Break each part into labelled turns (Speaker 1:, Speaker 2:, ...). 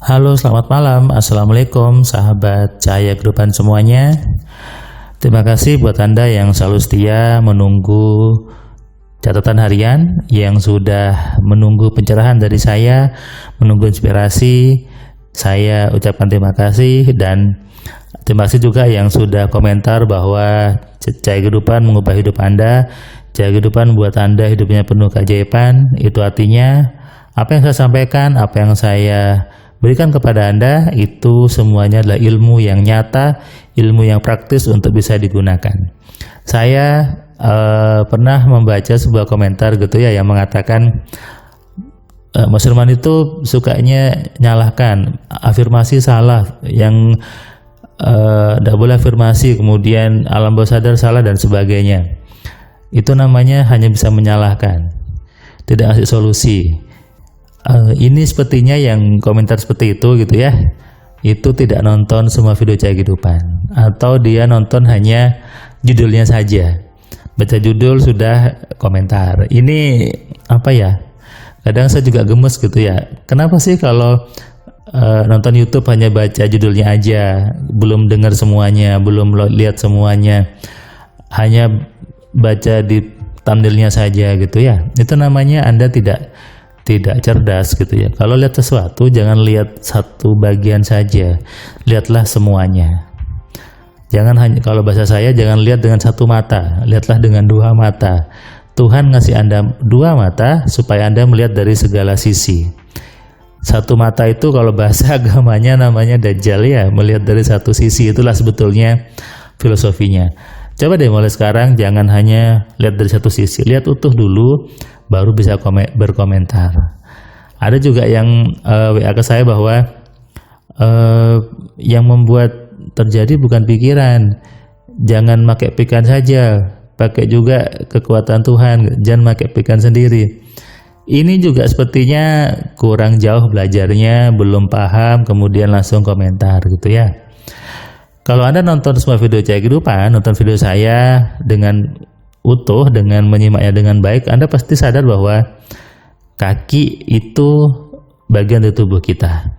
Speaker 1: Halo, selamat malam. Assalamualaikum sahabat Cahaya Kehidupan semuanya. Terima kasih buat Anda yang selalu setia menunggu catatan harian, yang sudah menunggu pencerahan dari saya, menunggu inspirasi. Saya ucapkan terima kasih, dan terima kasih juga yang sudah komentar bahwa Cahaya Kehidupan mengubah hidup Anda. Cahaya Kehidupan buat Anda hidupnya penuh keajaiban. Itu artinya apa yang saya sampaikan, apa yang saya berikan kepada Anda, itu semuanya adalah ilmu yang nyata, ilmu yang praktis untuk bisa digunakan. Saya pernah membaca sebuah komentar gitu ya, yang mengatakan Mas Firman itu sukanya nyalahkan, afirmasi salah, yang tidak boleh afirmasi, kemudian alam bawah sadar salah dan sebagainya. Itu namanya hanya bisa menyalahkan, tidak ngasih solusi. Ini sepertinya yang komentar seperti itu gitu ya, itu tidak nonton semua video Cahaya Kehidupan, atau dia nonton hanya judulnya saja, baca judul sudah komentar. Ini apa ya, kadang saya juga gemes gitu ya, kenapa sih kalau nonton YouTube hanya baca judulnya aja, belum dengar semuanya, belum lihat semuanya, hanya baca di thumbnailnya saja gitu ya. Itu namanya Anda tidak cerdas gitu ya. Kalau lihat sesuatu jangan lihat satu bagian saja, lihatlah semuanya. Jangan hanya, kalau bahasa saya, jangan lihat dengan satu mata, lihatlah dengan dua mata. Tuhan ngasih Anda dua mata supaya Anda melihat dari segala sisi. Satu mata itu kalau bahasa agamanya namanya dajjal ya, melihat dari satu sisi. Itulah sebetulnya filosofinya. Coba deh mulai sekarang jangan hanya lihat dari satu sisi, lihat utuh dulu, baru bisa berkomentar. Ada juga yang WA ke saya bahwa yang membuat terjadi bukan pikiran, jangan pakai pikiran saja, pakai juga kekuatan Tuhan, jangan pakai pikiran sendiri. Ini juga sepertinya kurang jauh belajarnya, belum paham, kemudian langsung komentar gitu ya. Kalau Anda nonton semua video Cahaya Kehidupan, nonton video saya dengan utuh, dengan menyimaknya dengan baik, Anda pasti sadar bahwa kaki itu bagian dari tubuh kita,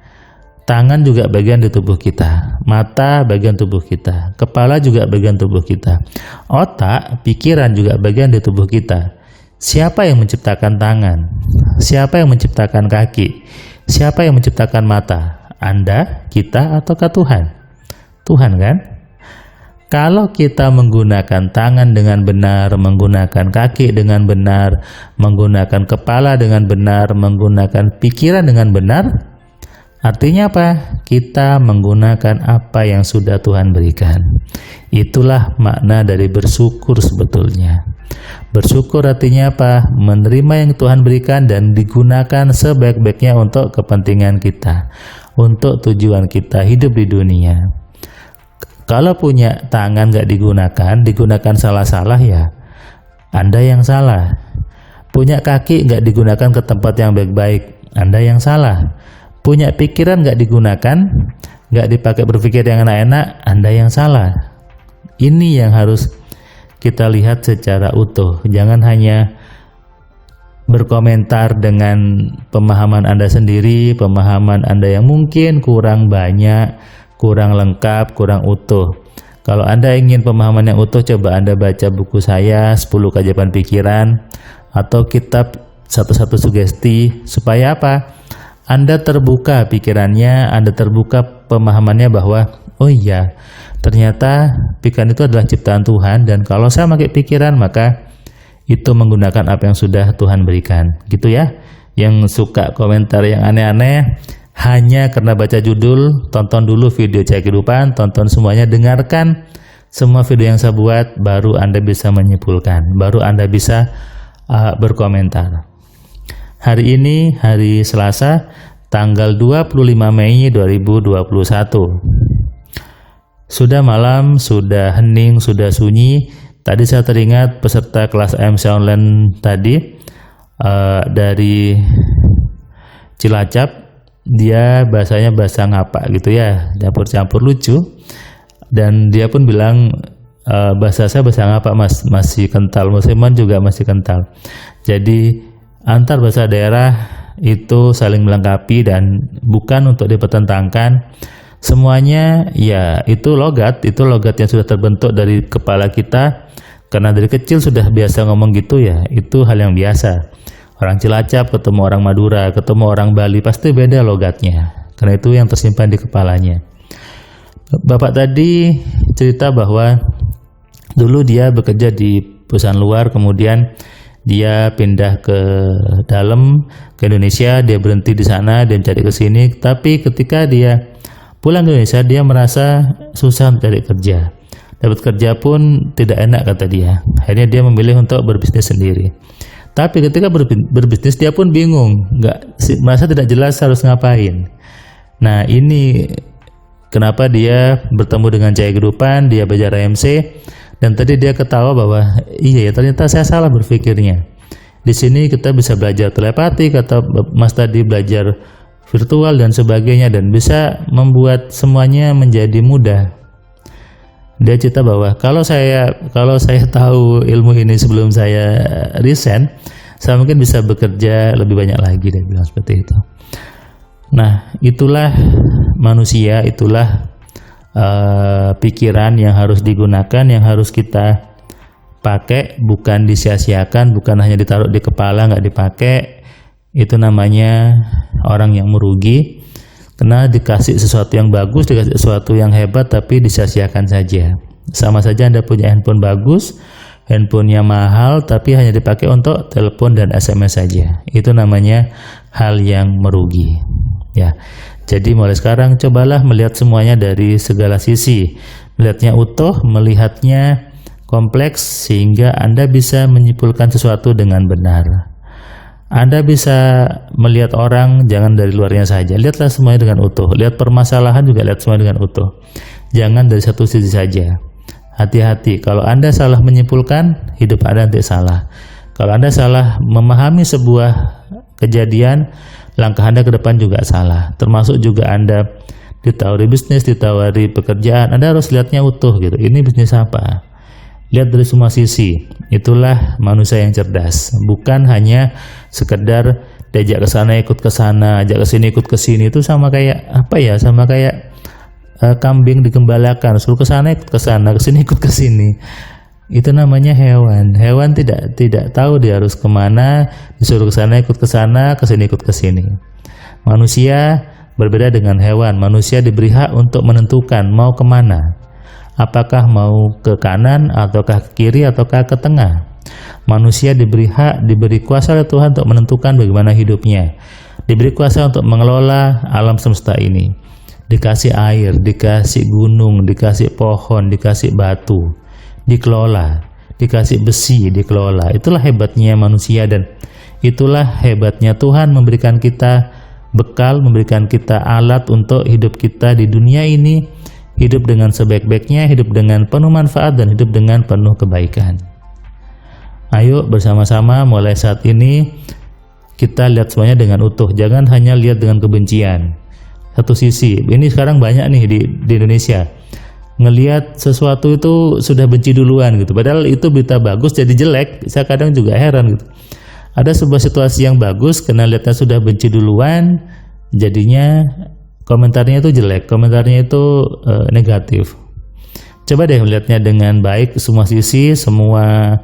Speaker 1: tangan juga bagian dari tubuh kita, mata bagian tubuh kita, kepala juga bagian tubuh kita, otak, pikiran juga bagian dari tubuh kita. Siapa yang menciptakan tangan? Siapa yang menciptakan kaki? Siapa yang menciptakan mata? Anda, kita, ataukah Tuhan? Tuhan kan? Kalau kita menggunakan tangan dengan benar, menggunakan kaki dengan benar, menggunakan kepala dengan benar, menggunakan pikiran dengan benar, artinya apa? Kita menggunakan apa yang sudah Tuhan berikan. Itulah makna dari bersyukur sebetulnya. Bersyukur artinya apa? Menerima yang Tuhan berikan dan digunakan sebaik-baiknya untuk kepentingan kita, untuk tujuan kita hidup di dunia. Kalau punya tangan nggak digunakan salah-salah ya, Anda yang salah. Punya kaki nggak digunakan ke tempat yang baik-baik, Anda yang salah. Punya pikiran nggak digunakan, nggak dipakai berpikir yang enak-enak, Anda yang salah. Ini yang harus kita lihat secara utuh. Jangan hanya berkomentar dengan pemahaman Anda sendiri, pemahaman Anda yang mungkin kurang banyak, kurang lengkap, kurang utuh. Kalau Anda ingin pemahaman yang utuh, coba Anda baca buku saya 10 Keajaiban Pikiran atau kitab Satu-Satu Sugesti, supaya apa? Anda terbuka pikirannya, Anda terbuka pemahamannya bahwa oh iya, ternyata pikiran itu adalah ciptaan Tuhan, dan kalau saya pakai pikiran maka itu menggunakan apa yang sudah Tuhan berikan. Gitu ya. Yang suka komentar yang aneh-aneh hanya karena baca judul, tonton dulu video Cahaya Kehidupan, tonton semuanya, dengarkan semua video yang saya buat, baru Anda bisa menyimpulkan, baru Anda bisa berkomentar. Hari ini hari Selasa, tanggal 25 Mei 2021. Sudah malam, sudah hening, sudah sunyi. Tadi saya teringat peserta kelas AMC online tadi dari Cilacap. Dia bahasanya bahasa ngapa gitu ya, campur-campur lucu, dan dia pun bilang bahasa saya bahasa ngapa mas, masih kental, Musliman juga masih kental. Jadi antar bahasa daerah itu saling melengkapi dan bukan untuk dipertentangkan. Semuanya ya itu logat yang sudah terbentuk dari kepala kita, karena dari kecil sudah biasa ngomong gitu ya, itu hal yang biasa. Orang Cilacap ketemu orang Madura, ketemu orang Bali, pasti beda logatnya, karena itu yang tersimpan di kepalanya. Bapak tadi cerita bahwa dulu dia bekerja di perusahaan luar, kemudian dia pindah ke dalam ke Indonesia, dia berhenti di sana, dia mencari ke sini. Tapi ketika dia pulang ke Indonesia, dia merasa susah mencari kerja. Dapat kerja pun tidak enak kata dia. Akhirnya dia memilih untuk berbisnis sendiri. Tapi ketika berbisnis dia pun bingung, merasa tidak jelas harus ngapain. Nah ini kenapa dia bertemu dengan Cahaya Kehidupan, dia belajar AMC. Dan tadi dia ketawa bahwa iya ya ternyata saya salah berpikirnya. Di sini kita bisa belajar telepati, kata Mas tadi, belajar virtual dan sebagainya, dan bisa membuat semuanya menjadi mudah. Dia cerita bahwa kalau saya tahu ilmu ini sebelum saya resign, saya mungkin bisa bekerja lebih banyak lagi. Dia bilang seperti itu. Nah, itulah manusia, itulah pikiran yang harus digunakan, yang harus kita pakai, bukan disia-siakan, bukan hanya ditaruh di kepala nggak dipakai. Itu namanya orang yang merugi, karena dikasih sesuatu yang bagus, dikasih sesuatu yang hebat, tapi disia-siakan saja. Sama saja Anda punya handphone bagus, handphonenya mahal, tapi hanya dipakai untuk telepon dan SMS saja. Itu namanya hal yang merugi. Ya. Jadi mulai sekarang cobalah melihat semuanya dari segala sisi, melihatnya utuh, melihatnya kompleks, sehingga Anda bisa menyimpulkan sesuatu dengan benar. Anda bisa melihat orang jangan dari luarnya saja, lihatlah semuanya dengan utuh. Lihat permasalahan juga lihat semuanya dengan utuh, jangan dari satu sisi saja. Hati-hati, kalau Anda salah menyimpulkan, hidup Anda nanti salah. Kalau Anda salah memahami sebuah kejadian, langkah Anda ke depan juga salah. Termasuk juga Anda ditawari bisnis, ditawari pekerjaan, Anda harus lihatnya utuh gitu. Ini bisnis apa? Lihat dari semua sisi. Itulah manusia yang cerdas. Bukan hanya sekedar diajak ke sana ikut ke sana, ajak ke sini ikut ke sini. Itu sama kayak apa ya? Sama kayak kambing digembalakan, suruh ke sana ikut ke sana, ke sini ikut ke sini. Itu namanya hewan. Hewan tidak tahu dia harus kemana, disuruh ke sana ikut ke sana, ke sini ikut ke sini. Manusia berbeda dengan hewan. Manusia diberi hak untuk menentukan mau kemana. Apakah mau ke kanan, ataukah ke kiri, ataukah ke tengah. Manusia diberi hak, diberi kuasa oleh Tuhan untuk menentukan bagaimana hidupnya. Diberi kuasa untuk mengelola alam semesta ini. Dikasih air, dikasih gunung, dikasih pohon, dikasih batu, dikelola, dikasih besi, dikelola. Itulah hebatnya manusia, dan itulah hebatnya Tuhan memberikan kita bekal, memberikan kita alat untuk hidup kita di dunia ini, hidup dengan sebaik-baiknya, hidup dengan penuh manfaat, dan hidup dengan penuh kebaikan. Ayo bersama-sama mulai saat ini kita lihat semuanya dengan utuh, jangan hanya lihat dengan kebencian. Satu sisi, ini sekarang banyak nih di Indonesia, ngelihat sesuatu itu sudah benci duluan gitu, padahal itu berita bagus jadi jelek. Saya kadang juga heran gitu, ada sebuah situasi yang bagus, karena lihatnya sudah benci duluan, jadinya komentarnya itu jelek, komentarnya itu negatif. Coba deh melihatnya dengan baik, semua sisi, semua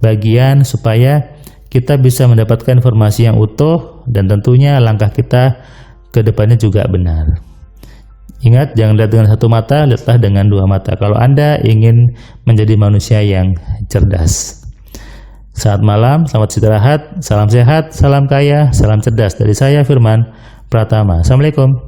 Speaker 1: bagian, supaya kita bisa mendapatkan informasi yang utuh, dan tentunya langkah kita ke depannya juga benar. Ingat, jangan lihat dengan satu mata, lihatlah dengan dua mata kalau Anda ingin menjadi manusia yang cerdas. Selamat malam, selamat istirahat, salam sehat, salam kaya, salam cerdas dari saya Firman Pratama. Assalamualaikum.